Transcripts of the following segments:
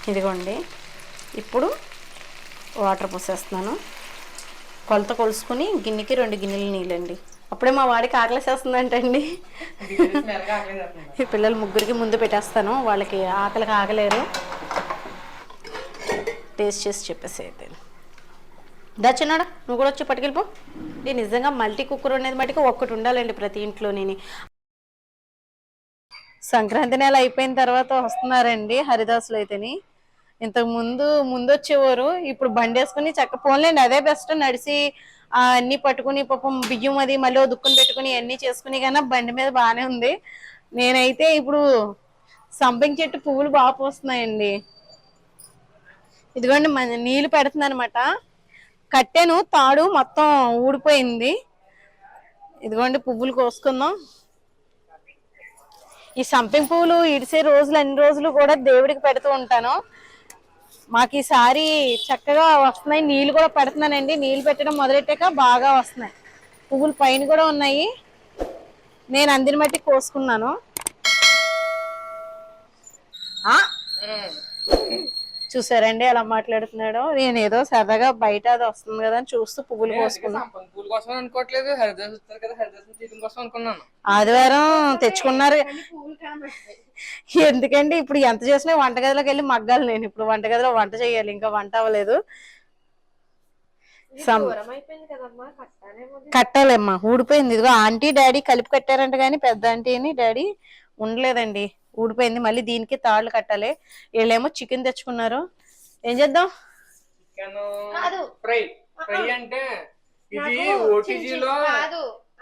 ఇదిగోండి ఇప్పుడు వాటర్ పోసేస్తున్నాను. కొలత కొలుసుకుని గిన్నెకి 2 గిన్నెలు నీళ్ళండి. అప్పుడే మా వాడికి ఆకలేసేస్తుందంటండి. ఈ పిల్లలు ముగ్గురికి ముందు పెట్టేస్తాను, వాళ్ళకి ఆకలికి ఆగలేరు. టేస్ట్ చేసి చెప్పేసి అయితే దచ్చినాడా నువ్వు కూడా వచ్చి పట్టుకెళ్ళిపో. ఇది నిజంగా మల్టీ కుక్కర్ అనేది మటుకు ఒక్కటి ఉండాలండి ప్రతి ఇంట్లోని. సంక్రాంతి నెల అయిపోయిన తర్వాత వస్తున్నారండి హరిదాసులు అయితేని. ఇంతకు ముందు వచ్చేవారు, ఇప్పుడు బండి వేసుకుని చక్క పోన్లేండి, అదే బెస్ట్. నడిచి అన్ని పట్టుకుని పాపం బియ్యం అది మళ్ళీ దుక్కుని పెట్టుకుని అన్ని చేసుకుని కన్నా బండి మీద బాగానే ఉంది. నేనైతే ఇప్పుడు సంపంగి చెట్టు పువ్వులు బాగా పూస్తున్నాయండి. ఇదిగోండి నీళ్లు పెడుతుంది అనమాట. కట్టెను తాడు మొత్తం ఊడిపోయింది. ఇదిగోండి పువ్వులు కోసుకుందాం. ఈ సంపెంగ పువ్వులు ఇడిసే రోజులు అన్ని రోజులు కూడా దేవుడికి పెడుతూ ఉంటాను. మాకు ఈసారి చక్కగా వస్తున్నాయి. నీళ్ళు కూడా పెడుతున్నానండి. నీళ్ళు పెట్టడం మొదలెట్టాక బాగా వస్తున్నాయి. పువ్వులు పైన కూడా ఉన్నాయి. నేను అందిని బట్టి కోసుకున్నాను. చూసారండి ఎలా మాట్లాడుతున్నాడో. నేను ఏదో సరదాగా బయట అది వస్తుంది కదా అని చూస్తూ పువ్వులు కోసుకున్నాను. ఆదివారం తెచ్చుకున్నారు ఎందుకండి, ఇప్పుడు ఎంత చేసినా వంటగదిలోకి వెళ్ళి మగ్గాలి. నేను ఇప్పుడు వంటగదిలో వంట చేయాలి, ఇంకా వంట అవ్వలేదు. కట్టాలమ్మా, ఊడిపోయింది. ఇదిగో ఆంటీ డాడీ కలిపి కట్టారంట కానీ పెద్ద ఆంటీ అని డాడీ ఉండలేదండి, ఊడిపోయింది. మళ్ళీ దీనికి తాళ్ళు కట్టాలి. వీళ్ళేమో చికెన్ తెచ్చుకున్నారు. ఏం చేద్దాం?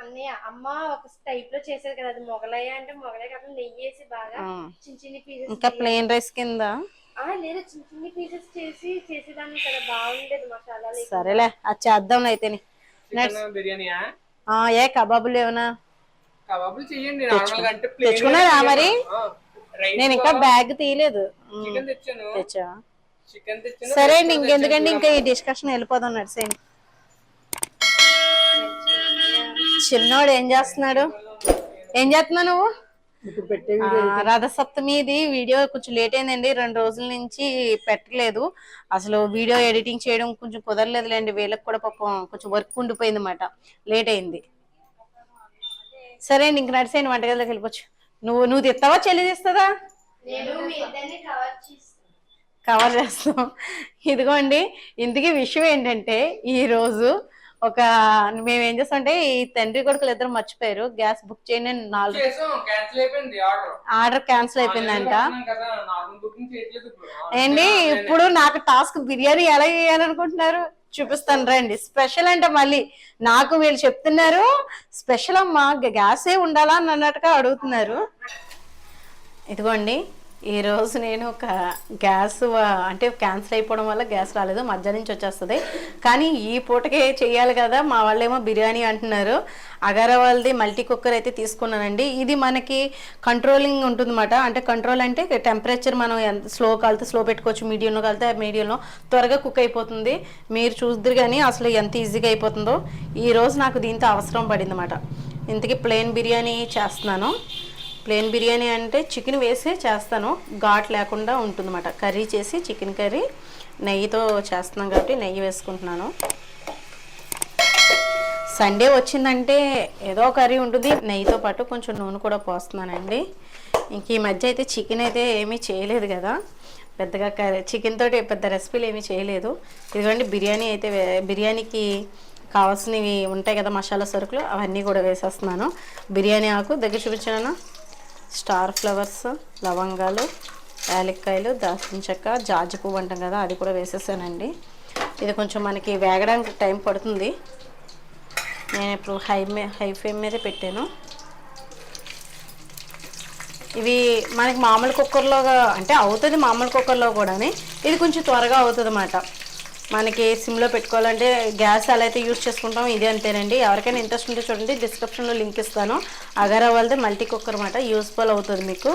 అన్నయ్య అమ్మ ఒక టైప్ లో చేసేది కదా, అది మొగలయ్య అంటే మొగలయ్య కదా, నెయ్యి వేసి బాగా చిన్న చిన్న పీసెస్, ఇంకా ప్లెయిన్ రైస్ కింద లేదు చిన్న చిన్న పీసెస్ చేసేదాన్ని కదా, బాగుండేది మసాలా. సరేలే అది చేద్దాం అయితే. ఏ కబాబులు ఏమన్నా తెచ్చుకున్నారా మరి? నేను ఇంకా బ్యాగ్ తీయలేదు. తెచ్చా. సరే అండి, ఇంకెందుకండి ఇంకా ఈ డిస్కషన్ వెళ్ళిపోదాం. నడిసేయండి. చిన్నోడు ఏం చేస్తున్నాడు? ఏం చేస్తున్నావు నువ్వు? రథసప్తమిది వీడియో కొంచెం లేట్ అయిందండి. 2 రోజుల నుంచి పెట్టలేదు. అసలు వీడియో ఎడిటింగ్ చేయడం కొంచెం కుదరలేదులేండి. వీళ్ళకి కూడా పాపం కొంచెం వర్క్ ఉండిపోయింది అన్నమాట, లేట్ అయింది. సరే అండి, ఇంక నడిసేయండి, వంటగదిలోకి వెళ్ళిపోవచ్చు. నువ్వు తెస్తావా, చెల్లి తెస్తుందా? కవర్ చేస్తాం. ఇదిగోండి, ఇందుకే విషయం ఏంటంటే ఈరోజు మేమేం చేస్తామంటే, ఈ తండ్రి కొడుకులు ఇద్దరు మర్చిపోయారు గ్యాస్ బుక్ చేయండి. 4 ఆర్డర్ క్యాన్సిల్ అయిపోయిందంట ఏండి. ఇప్పుడు నాకు టాస్క్ బిర్యానీ ఎలా చేయాలనుకుంటున్నారు చూపిస్తాను రండి. స్పెషల్ అంటే మళ్ళీ నాకు వీళ్ళు చెప్తున్నారు స్పెషల్ అమ్మా, గ్యాసే ఉండాలా అని అన్నట్టుగా అడుగుతున్నారు. ఇదిగోండి, ఈరోజు నేను ఒక గ్యాస్ అంటే క్యాన్సిల్ అయిపోవడం వల్ల గ్యాస్ రాలేదు. మధ్యాహ్నం నుంచి వచ్చేస్తుంది, కానీ ఈ పూటకే చేయాలి కదా. మా వాళ్ళేమో బిర్యానీ అంటున్నారు. అగారా వాళ్ళది మల్టీ కుక్కర్ అయితే తీసుకున్నానండి. ఇది మనకి కంట్రోలింగ్ ఉంటుందన్నమాట. అంటే కంట్రోల్ అంటే టెంపరేచర్ మనం ఎంత స్లో కాలితే స్లో పెట్టుకోవచ్చు, మీడియంలో కాలితే మీడియంలో త్వరగా కుక్ అయిపోతుంది. మీరు చూద్దరు కానీ అసలు ఎంత ఈజీగా అయిపోతుందో. ఈరోజు నాకు దీంతో అవసరం పడింది అన్నమాట. ఇంతకీ ప్లెయిన్ బిర్యానీ చేస్తున్నాను. ప్లెయిన్ బిర్యానీ అంటే చికెన్ వేసే చేస్తాను, ఘాట్ లేకుండా ఉంటుందన్నమాట. కర్రీ చేసి చికెన్ కర్రీ నెయ్యితో చేస్తున్నాం కాబట్టి నెయ్యి వేసుకుంటున్నాను. సండే వచ్చిందంటే ఏదో కర్రీ ఉంటుంది, నెయ్యితో పాటు కొంచెం నూనె కూడా పోస్తున్నానండి. ఇంక ఈ మధ్య అయితే చికెన్ అయితే ఏమీ చేయలేదు కదా, పెద్దగా చికెన్ తోటి పెద్ద రెసిపీలు ఏమీ చేయలేదు. ఇదిగోండి బిర్యానీ అయితే బిర్యానీకి కావాల్సినవి ఉంటాయి కదా మసాలా సరుకులు, అవన్నీ కూడా వేసేస్తున్నాను. బిర్యానీ ఆకు దగ్గర చూపించాను, స్టార్ ఫ్లవర్స్, లవంగాలు, యాలక్కాయలు, దాల్చిన చెక్క, జాజి పువ్వు అంటాం కదా, అది కూడా వేసేసానండి. ఇది కొంచెం మనకి వేగడానికి టైం పడుతుంది. నేను ఇప్పుడు హై ఫ్లేమ్ మీదే పెట్టాను. ఇవి మనకి మామూలు కుక్కర్లో అంటే అవుతుంది, మామూలు కుక్కర్లో కూడా ఇది కొంచెం త్వరగా అవుతుంది అన్నమాట. మనకి సిమ్లో పెట్టుకోవాలంటే గ్యాస్ ఎలా అయితే యూజ్ చేసుకుంటాం ఇది అంతేనండి. ఎవరికైనా ఇంట్రెస్ట్ ఉంటే చూడండి, డిస్క్రిప్షన్లో లింక్ ఇస్తాను. అగారా వాళ్ళది మల్టీ కుక్కర్ అన్నమాట, యూస్ఫుల్ అవుతుంది మీకు.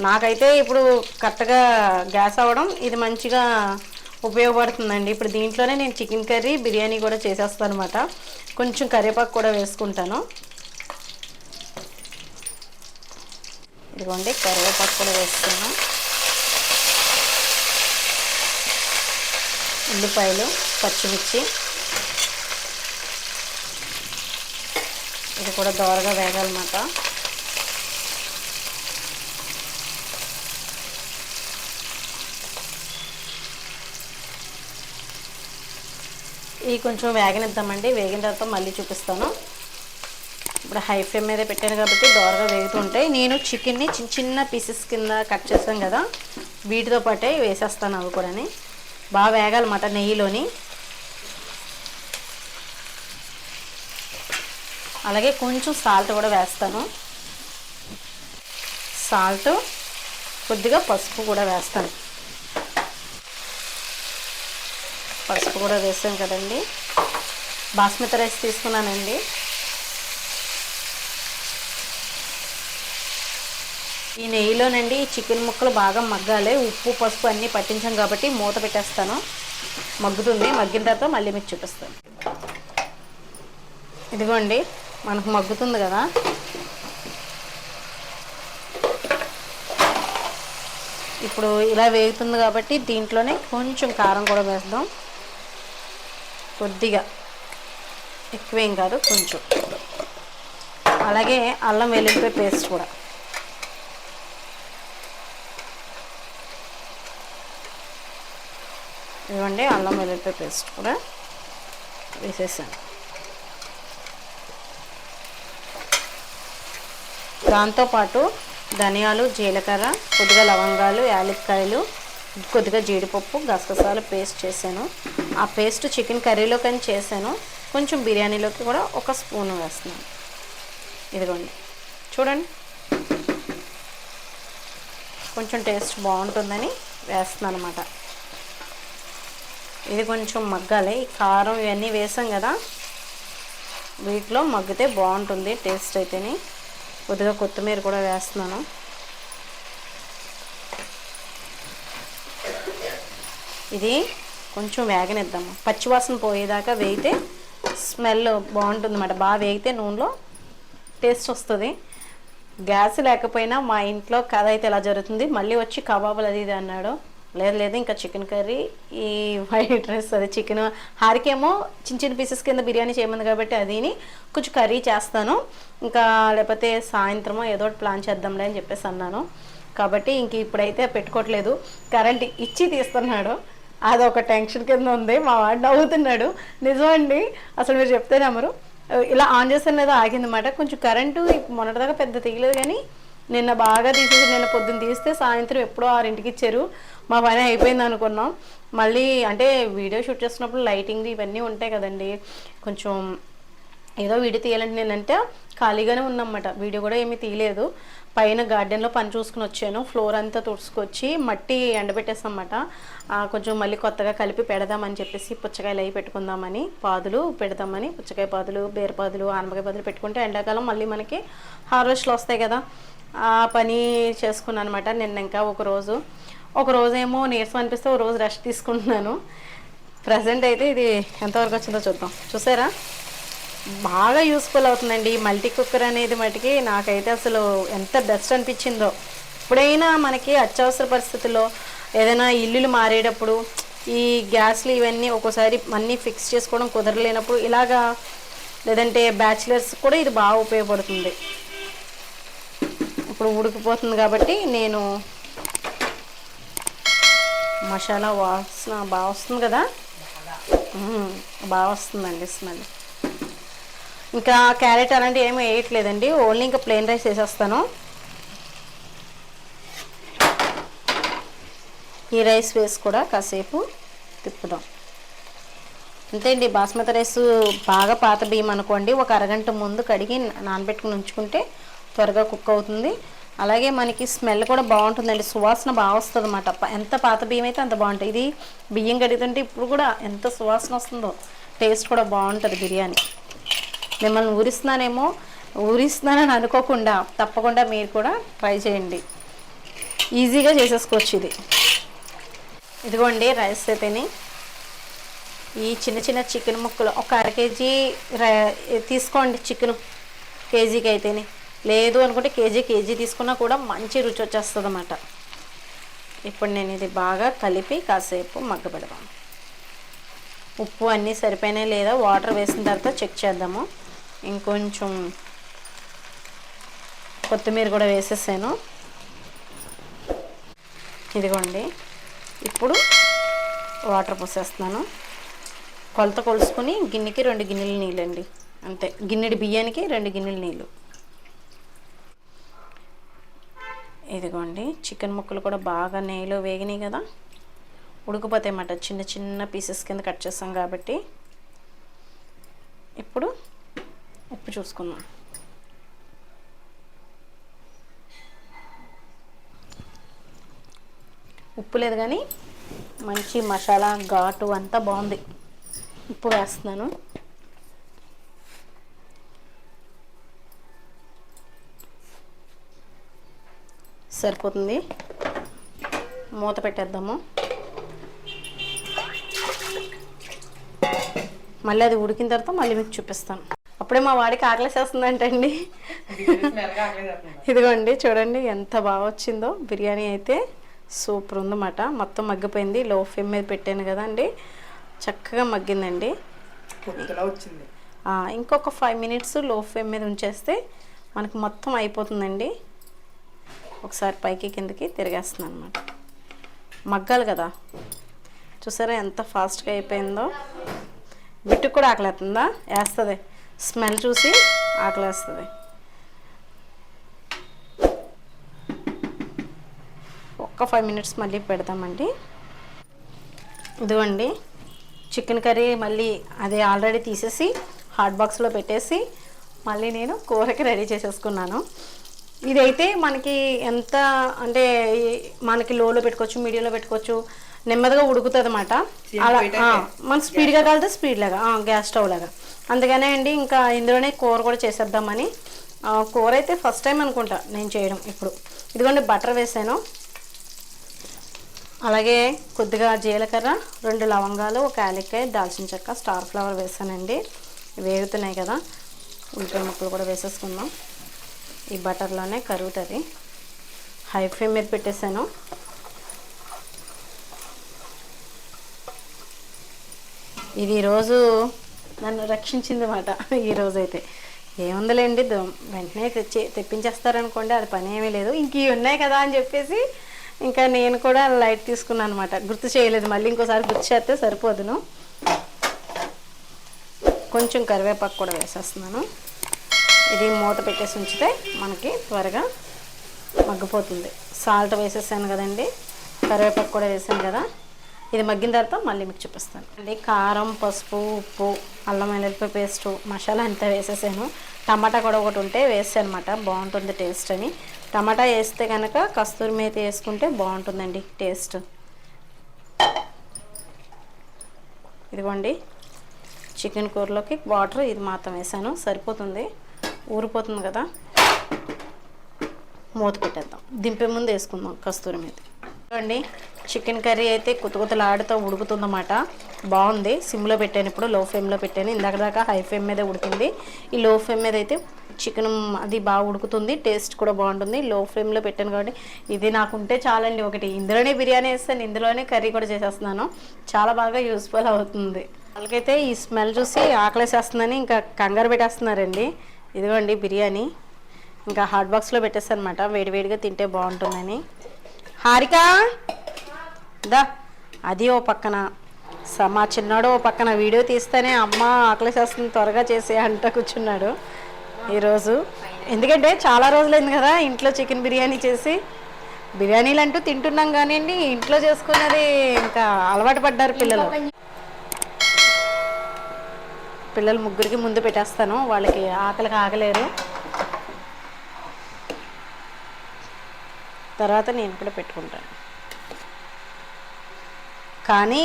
నాకైతే ఇప్పుడు కరెక్ట్గా గ్యాస్ అవ్వడం ఇది మంచిగా ఉపయోగపడుతుందండి. ఇప్పుడు దీంట్లోనే నేను చికెన్ కర్రీ బిర్యానీ కూడా చేసేస్తాను అనమాట. కొంచెం కరివేపాకు కూడా వేసుకుంటాను. ఇదిగోండి కరివేపాకు కూడా వేసుకున్నాను. ఉల్లిపాయలు, పచ్చిమిర్చి, ఇది కూడా దోరగా వేగాలన్నమాట. ఇవి కొంచెం వేగనిద్దామండి. వేగిన తర్వాత మళ్ళీ చూపిస్తాను. ఇప్పుడు హై ఫ్లేమ్ మీద పెట్టాను కాబట్టి దోరగా వేగుతూ ఉంటాయి. నేను చికెన్ని చిన్న చిన్న పీసెస్ కింద కట్ చేస్తాను కదా, వీటితో పాటే వేసేస్తాను. అవి కూడా బాగా వేగాలన్నమాట నెయ్యిలోని. అలాగే కొంచెం సాల్ట్ కూడా వేస్తాను. సాల్ట్, కొద్దిగా పసుపు కూడా వేస్తాను. పసుపు కూడా వేసాను కదండి. బాస్మతి రైస్ తీసుకున్నానండి. ఈ నెయ్యిలోనండి ఈ చికెన్ ముక్కలు బాగా మగ్గాలి. ఉప్పు, పసుపు అన్నీ పట్టించాం కాబట్టి మూత పెట్టేస్తాను. మగ్గుతుంది. మగ్గిన తర్వాత మళ్ళీ మీకు చూపిస్తాను. ఇదిగోండి మనకు మగ్గుతుంది కదా. ఇప్పుడు ఇలా వేగుతుంది కాబట్టి దీంట్లోనే కొంచెం కారం కూడా వేద్దాం. కొద్దిగా, ఎక్కువేం కాదు, కొంచెం. అలాగే అల్లం వెల్లుల్లిపాయ పేస్ట్ కూడా. ఇదిగోండి అల్లం వెల్లుల్లిపాయ పేస్ట్ కూడా వేసేసాను. దాంతోపాటు ధనియాలు, జీలకర్ర, కొద్దిగా లవంగాలు, యాలక్కాయలు, కొద్దిగా జీడిపప్పు, గసగసాలు పేస్ట్ చేశాను. ఆ పేస్ట్ చికెన్ కర్రీలో కానీ చేశాను. కొంచెం బిర్యానీలోకి కూడా ఒక స్పూన్ వేస్తున్నాను. ఇదిగోండి చూడండి, కొంచెం టేస్ట్ బాగుంటుందని వేస్తున్నాను అన్నమాట. ఇది కొంచెం మగ్గాలి. ఈ కారం ఇవన్నీ వేసాం కదా, వీటిలో మగ్గితే బాగుంటుంది టేస్ట్ అయితేనే. కొద్దిగా కొత్తిమీర కూడా వేస్తున్నాను. ఇది కొంచెం వేగనిద్దాము. పచ్చివాసన పోయేదాకా వేగితే స్మెల్ బాగుంటుంది అన్నమాట. బాగా వేగితే నూనెలో టేస్ట్ వస్తుంది. గ్యాస్ లేకపోయినా మా ఇంట్లో కథ అయితే ఇలా జరుగుతుంది. మళ్ళీ వచ్చి కబాబులు అది ఇది అన్నాడు. లేదు ఇంకా చికెన్ కర్రీ, ఈ వైట్ రైస్, అది చికెన్. హారికేమో చిన్న చిన్న పీసెస్ కింద బిర్యానీ చేయమంది కాబట్టి అదిని కొంచెం కర్రీ చేస్తాను. ఇంకా లేకపోతే సాయంత్రమో ఏదో ఒకటి ప్లాన్ చేద్దాంలే అని చెప్పేసి అన్నాను. కాబట్టి ఇంక ఇప్పుడైతే పెట్టుకోవట్లేదు. కరెంట్ ఇచ్చి తీస్తున్నాడు. అదొక టెన్షన్ కింద ఉంది. మా వాడు నవ్వుతున్నాడు. నిజమండి, అసలు మీరు చెప్తే నమ్మరు. ఇలా ఆన్ చేస్తాను లేదా ఆగిందన్నమాట. కొంచెం కరెంటు మొన్నటిదాకా పెద్ద తీయలేదు, కానీ నిన్న బాగా తీసేసి నిన్న పొద్దున్న తీస్తే సాయంత్రం ఎప్పుడో 6ంటికి ఇచ్చారు. మా పని అయిపోయింది అనుకున్నాం. మళ్ళీ అంటే వీడియో షూట్ చేస్తున్నప్పుడు లైటింగ్ ఇవన్నీ ఉంటాయి కదండి. కొంచెం ఏదో వీడియో తీయాలంటే నేనంటే ఖాళీగానే ఉన్నమాట. వీడియో కూడా ఏమీ తీయలేదు. పైన గార్డెన్లో పని చూసుకుని వచ్చాను. ఫ్లోర్ అంతా తుడుచుకొచ్చి మట్టి ఎండబెట్టేసామన్నమాట. కొంచెం మళ్ళీ కొత్తగా కలిపి పెడదామని చెప్పేసి పుచ్చకాయలు అవి పెట్టుకుందామని, పాదులు పెడదామని, పుచ్చకాయ పాదులు, బీరపాదులు, ఆనపకాయ పాదులు పెట్టుకుంటే ఎండాకాలం మళ్ళీ మనకి హార్వెస్ట్లు వస్తాయి కదా. ఆ పని చేసుకున్నాను అనమాట. నిన్న ఇంకా ఒక రోజేమో నీరసం అనిపిస్తే ఒక రోజు రెస్ట్ తీసుకుంటున్నాను. ప్రజెంట్ అయితే ఇది ఎంతవరకు వచ్చిందో చూద్దాం. చూసారా, బాగా యూస్ఫుల్ అవుతుందండి మల్టీ కుక్కర్ అనేది. మటుకి నాకైతే అసలు ఎంత బెస్ట్ అనిపించిందో. ఎప్పుడైనా మనకి అత్యవసర పరిస్థితుల్లో ఏదైనా ఇల్లులు మారేటప్పుడు ఈ గ్యాస్లు ఇవన్నీ ఒక్కోసారి అన్నీ ఫిక్స్ చేసుకోవడం కుదరలేనప్పుడు ఇలాగా, లేదంటే బ్యాచిలర్స్ కూడా ఇది బాగా ఉపయోగపడుతుంది. ఇప్పుడు ఉడికిపోతుంది కాబట్టి నేను మసాలా వాసన బాగా వస్తుంది కదా, బాగా వస్తుందండి స్మెల్. ఇంకా క్యారెట్ అలాంటివి ఏమీ వేయట్లేదండి. ఓన్లీ ఇంకా ప్లెయిన్ రైస్ వేసేస్తాను. ఈ రైస్ వేసి కూడా కాసేపు తిప్పుదాం. అంతే అండి. బాస్మతి రైస్ బాగా పాత బియ్యం అనుకోండి, ఒక అరగంట ముందు కడిగి నానబెట్టుకుని ఉంచుకుంటే త్వరగా కుక్ అవుతుంది. అలాగే మనకి స్మెల్ కూడా బాగుంటుందండి. సువాసన బాగా వస్తుంది అన్నమాట. ఎంత పాత బియ్యం అయితే అంత బాగుంటుంది. ఇది బియ్యం కడుగుతుంటే ఇప్పుడు కూడా ఎంత సువాసన వస్తుందో. టేస్ట్ కూడా బాగుంటుంది బిర్యానీ. మిమ్మల్ని ఊరిస్తున్నానని అనుకోకుండా తప్పకుండా మీరు కూడా ట్రై చేయండి. ఈజీగా చేసేసుకోవచ్చు ఇది. ఇదిగోండి రైస్ అయితేనే. ఈ చిన్న చిన్న చికెన్ ముక్కలు ఒక 1/2 kg తీసుకోండి. చికెన్ కేజీకి అయితేనే, లేదు అనుకుంటే కేజీ తీసుకున్నా కూడా మంచి రుచి వచ్చేస్తుంది అన్నమాట. ఇప్పుడు నేను ఇది బాగా కలిపి కాసేపు మగ్గబెడదాం. ఉప్పు అన్నీ సరిపోయినాయి లేదా వాటర్ వేసిన తర్వాత చెక్ చేద్దాము. ఇంకొంచెం కొత్తిమీర కూడా వేసేసాను. ఇదిగోండి, ఇప్పుడు వాటర్ పోసేస్తున్నాను. కొలత కొలుసుకొని గిన్నెకి 2 గిన్నెల నీళ్ళండి, అంతే. గిన్నెడి బియ్యానికి 2 గిన్నెల నీళ్ళు. ఇదిగోండి, చికెన్ ముక్కలు కూడా బాగా నెయ్యిలో వేగినాయి కదా, ఉడికిపోతాయి అన్నమాట. చిన్న చిన్న పీసెస్ కింద కట్ చేస్తాం కాబట్టి. ఇప్పుడు ఉప్పు చూసుకుందాం. ఉప్పు లేదు కానీ మంచి మసాలా ఘాటు అంతా బాగుంది. ఉప్పు వేస్తున్నాను. సరిపోతుంది, మూత పెట్టేద్దాము. మళ్ళీ అది ఉడికిన తర్వాత మళ్ళీ మీకు చూపిస్తాను. అప్పుడే మా వాడికి ఆకలేసేస్తుందంటండి. ఇదిగోండి, చూడండి ఎంత బాగా వచ్చిందో. బిర్యానీ అయితే సూపర్ ఉందన్నమాట. మొత్తం మగ్గిపోయింది. లో ఫ్లేమ్ మీద పెట్టాను కదా అండి, చక్కగా మగ్గిందండి. ఇంకొక 5 మినిట్స్ లో ఫ్లేమ్ మీద ఉంచేస్తే మనకు మొత్తం అయిపోతుందండి. ఒకసారి పైకి కిందకి తిరిగేస్తున్నాను అన్నమాట. మగ్గాలి కదా. చూసారా ఎంత ఫాస్ట్గా అయిపోయిందో. బిట్టుకు కూడా ఆకలేస్తుందా? వేస్తుంది, స్మెల్ చూసి ఆకలేస్తుంది. ఒక్క 5 మినిట్స్ మళ్ళీ పెడతామండి. ఇదిగోండి, చికెన్ కర్రీ మళ్ళీ అదే ఆల్రెడీ తీసేసి హాట్ బాక్స్లో పెట్టేసి మళ్ళీ నేను కూరకి రెడీ చేసేసుకున్నాను. ఇదైతే మనకి ఎంత అంటే మనకి లోలో పెట్టుకోవచ్చు, మీడియంలో పెట్టుకోవచ్చు, నెమ్మదిగా ఉడుకుతుంది అన్నమాట. అలా మన స్పీడ్గా కలితే స్పీడ్ లాగా గ్యాస్ స్టవ్ లాగా. అందుకనే అండి ఇంకా ఇందులోనే కూర కూడా చేసేద్దామని. కూర అయితే ఫస్ట్ టైం అనుకుంటా నేను చేయడం ఇప్పుడు. ఇదిగోండి, బటర్ వేసాను, అలాగే కొద్దిగా జీలకర్ర, 2 లవంగాలు, 1 యాలక్కాయ, దాల్చిన చెక్క, స్టార్ ఫ్లవర్ వేసానండి. వేగుతున్నాయి కదా, ఉల్లిపాయ ముక్కలు కూడా వేసేసుకుందాం. ఈ బటర్లోనే కరుగుతుంది. హై ఫ్లేమ్ మీద పెట్టేశాను. ఇది ఈరోజు నన్ను రక్షించింది అన్నమాట. ఈరోజు అయితే ఏముందిలేండి, వెంటనే తెప్పించేస్తారనుకోండి, అది పని ఏమీ లేదు. ఇంక ఇవి ఉన్నాయి కదా అని చెప్పేసి ఇంకా నేను కూడా లైట్ తీసుకున్నాను అనమాట. గుర్తు చేయలేదు, మళ్ళీ ఇంకోసారి గుర్తు చేస్తే సరిపోదును. కొంచెం కరివేపాకు కూడా వేసేస్తున్నాను. ఇది మూత పెట్టేసి ఉంచితే మనకి త్వరగా మగ్గిపోతుంది. సాల్ట్ వేసేసాను కదండి, కరివేపాకు కూడా వేసాను కదా. ఇది మగ్గిన తర్వాత మళ్ళీ మీకు చూపిస్తాను అండి. కారం, పసుపు, ఉప్పు, అల్లం వెల్లుల్లి పేస్టు, మసాలా అంతా వేసేసాను. టమాటా కూడా ఒకటి ఉంటే వేసాను అనమాట, బాగుంటుంది టేస్ట్ అని. టమాటా వేస్తే కనుక కస్తూరి మేతి వేసుకుంటే బాగుంటుందండి టేస్ట్. ఇదిగోండి, చికెన్ కూరలోకి వాటర్ ఇది మాత్రం వేసాను, సరిపోతుంది. ఊరిపోతుంది కదా, మూత పెట్టేద్దాం. దింపే ముందు వేసుకుందాం కస్తూరి మేతి. చూడండి, చికెన్ కర్రీ అయితే కుతకుతలాడుతూ ఉడుకుతుందన్నమాట. బాగుంది. సిమ్లో పెట్టాను, ఇప్పుడు లో ఫ్లేమ్లో పెట్టాను. ఇందాక దాకా హై ఫ్లేమ్ మీద ఉడికింది. ఈ లో ఫ్లేమ్ మీద అయితే చికెన్ అది బాగా ఉడుకుతుంది, టేస్ట్ కూడా బాగుంటుంది. లో ఫ్లేమ్లో పెట్టాను కాబట్టి ఇది నాకుంటే చాలండి. ఒకటి ఇందులోనే బిర్యానీ వేస్తాను, ఇందులోనే కర్రీ కూడా చేసేస్తున్నాను. చాలా బాగా యూస్ఫుల్ అవుతుంది. వాళ్ళకైతే ఈ స్మెల్ చూసి ఆకలేసేస్తుందని ఇంకా కంగారు పెట్టేస్తున్నారండి. ఇదిగోండి బిర్యానీ, ఇంకా హాట్ బాక్స్లో పెట్టేస్తాను అనమాట, వేడివేడిగా తింటే బాగుంటుందని. హారిక దా, అది ఓ పక్కన మా చిన్నాడు ఓ పక్కన వీడియో తీస్తేనే అమ్మ ఆకలేసేస్తుంది త్వరగా చేసే అంట కూర్చున్నాడు ఈరోజు. ఎందుకంటే చాలా రోజులైంది కదా ఇంట్లో చికెన్ బిర్యానీ చేసి. బిర్యానీలు అంటూ తింటున్నాం కానివ్వండి, ఇంట్లో చేసుకున్నది ఇంకా అలవాటు పడ్డారు పిల్లలు. పిల్లలు ముగ్గురికి ముందు పెట్టేస్తాను, వాళ్ళకి ఆకలికి ఆగలేరు. తర్వాత నేను కూడా పెట్టుకుంటాను. కానీ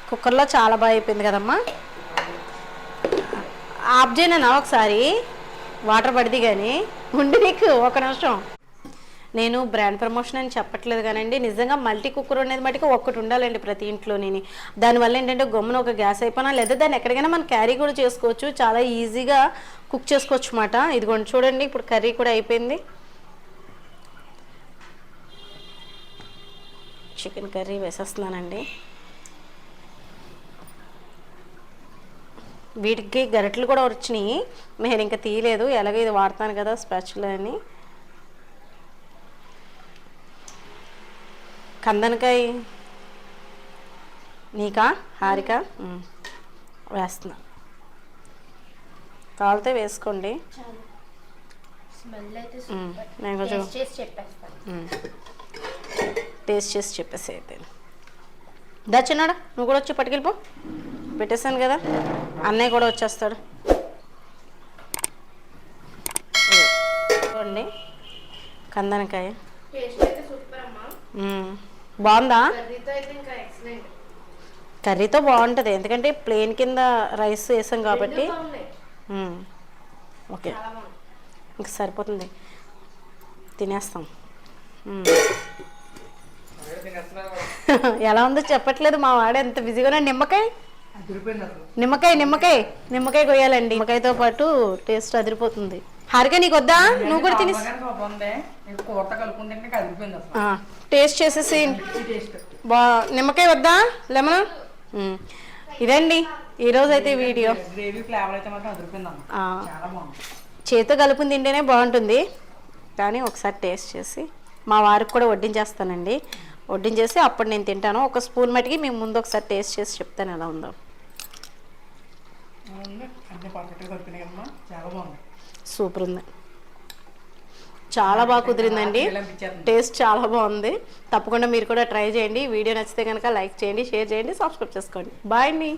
కుక్కర్లో చాలా బాగా అయిపోయింది కదమ్మా. ఆఫ్ చేయనా ఒకసారి, వాటర్ పడితే కానీ ఉండి నీకు ఒక నిమిషం. నేను బ్రాండ్ ప్రమోషన్ అని చెప్పట్లేదు కానండి, నిజంగా మల్టీ కుక్కర్ అనేది మటుకు ఒక్కటి ఉండాలండి ప్రతి ఇంట్లోని. దానివల్ల ఏంటంటే గమ్మున ఒక గ్యాస్ అయిపోయినా లేదా దాన్ని ఎక్కడికైనా మనం క్యారీ కూడా చేసుకోవచ్చు, చాలా ఈజీగా కుక్ చేసుకోవచ్చు అన్నమాట. ఇదిగోండి చూడండి, ఇప్పుడు కర్రీ కూడా అయిపోయింది. చికెన్ కర్రీ వేసేస్తున్నానండి. వీటికి గరిటెలు కూడా వచ్చినాయి, నేను ఇంకా తీయలేదు, ఎలాగో ఇది వాడతాను కదా స్పాచులా అని. కందనకాయ నీకా హారిక? వేస్తున్నా, కావాలితే వేసుకోండి. స్మెల్ అయితే నేను కొంచెం చేసి చెప్పేస్తాను. టేస్ట్ చేసి చెప్పేసి అయితే దచ్చినాడా, నువ్వు కూడా వచ్చి పట్టుకెళ్ళిపో, పెట్టేశాను కదా, అన్నయ్య కూడా వచ్చేస్తాడు. చూడండి కందనకాయ టేస్ట్ అయితే సూపర్ అమ్మా. బాగుందా? కర్రీతో అయితే ఇంకా ఎక్సలెంట్. కర్రీతో బాగుంటుంది, ఎందుకంటే ప్లేన్ కింద రైస్ వేసాం కాబట్టి. ఓకే, ఇంక సరిపోతుంది, తినేస్తాం. ఎలా ఉందో చెప్పట్లేదు మా వాడు, ఎంత బిజీగా. నిమ్మకాయ నిమ్మకాయ నిమ్మకాయ నిమ్మకాయ కొయ్యాలండి, నిమ్మకాయతో పాటు టేస్ట్ అదిరిపోతుంది. హారిక నీకు వద్దా? నువ్వు కూడా తిని టేస్ట్ చేసేసి. నిమ్మకాయ వద్దా? లెమన్. ఇదండి ఈరోజు అయితే వీడియో. చేతితో కలుపుని తింటేనే బాగుంటుంది, కానీ ఒకసారి టేస్ట్ చేసి మా వారికి కూడా వడ్డించేస్తానండి. వడ్డించేసి అప్పుడు నేను తింటాను. ఒక స్పూన్ మట్టికి మేము ముందు ఒకసారి టేస్ట్ చేసి చెప్తాను ఎలా ఉందో. సూపర్ ఉంది, చాలా బాగా కుదిరిందండి, టేస్ట్ చాలా బాగుంది. తప్పకుండా మీరు కూడా ట్రై చేయండి. వీడియో నచ్చితే కనుక లైక్ చేయండి, షేర్ చేయండి, సబ్స్క్రైబ్ చేసుకోండి. బాయ్ అండి.